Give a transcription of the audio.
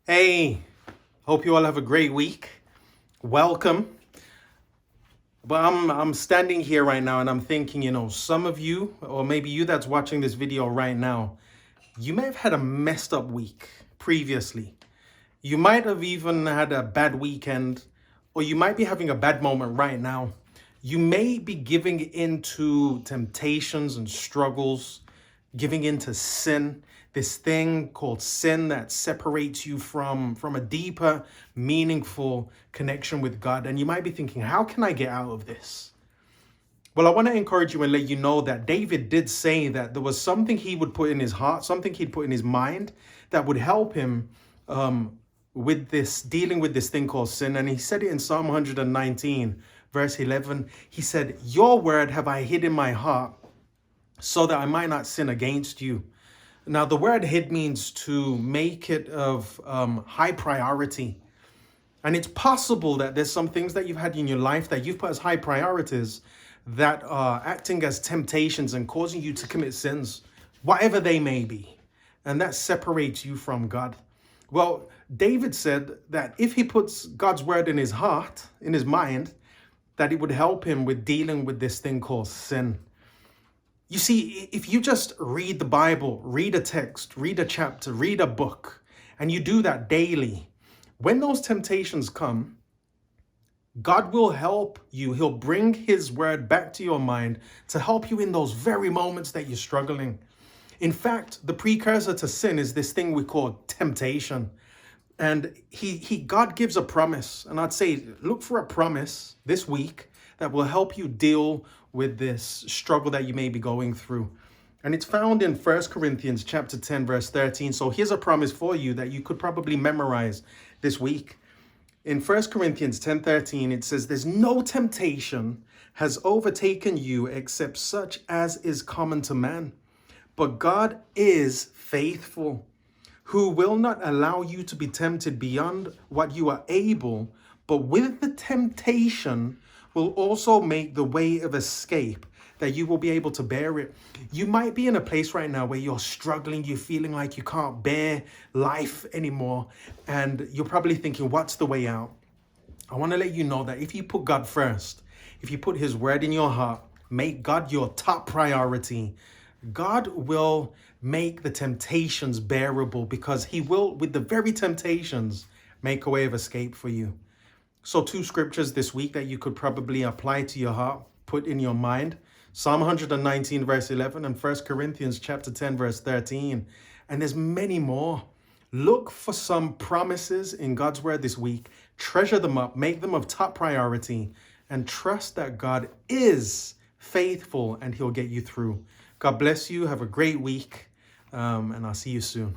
Hey, hope you all have a great week. Welcome. But I'm standing here right now and I'm thinking, some of you, or maybe you that's watching this video right now, you may have had a messed up week previously. You might have even had a bad weekend, or you might be having a bad moment right now. You may be giving into temptations and struggles, giving into sin, this thing called sin that separates you from a deeper, meaningful connection with God. And you might be thinking, how can I get out of this? Well, I want to encourage you and let you know that David did say that there was something he would put in his heart, something he'd put in his mind that would help him with this, dealing with this thing called sin. And he said it in Psalm 119, verse 11. He said, "Your word have I hid in my heart so that I might not sin against you." Now, the word hid means to make it of high priority. And it's possible that there's some things that you've had in your life that you've put as high priorities that are acting as temptations and causing you to commit sins, whatever they may be. And that separates you from God. Well, David said that if he puts God's word in his heart, in his mind, that it would help him with dealing with this thing called sin. You see, if you just read the Bible, read a text, read a chapter, read a book, and you do that daily, when those temptations come, God will help you. He'll bring his word back to your mind to help you in those very moments that you're struggling. In fact, the precursor to sin is this thing we call temptation. And God gives a promise. And I'd say, look for a promise this week that will help you deal with this struggle that you may be going through. And it's found in 1 Corinthians chapter 10, verse 13. So here's a promise for you that you could probably memorize this week. In 1 Corinthians 10:13, it says, "There's no temptation has overtaken you except such as is common to man. But God is faithful, who will not allow you to be tempted beyond what you are able, but with the temptation will also make the way of escape that you will be able to bear it." You might be in a place right now where you're struggling, you're feeling like you can't bear life anymore, and you're probably thinking, what's the way out? I want to let you know that if you put God first, if you put his word in your heart, make God your top priority, God will make the temptations bearable, because he will, with the very temptations, make a way of escape for you. So 2 scriptures this week that you could probably apply to your heart, put in your mind. Psalm 119, verse 11, and 1 Corinthians chapter 10, verse 13. And there's many more. Look for some promises in God's word this week. Treasure them up, make them of top priority, and trust that God is faithful and he'll get you through. God bless you. Have a great week, and I'll see you soon.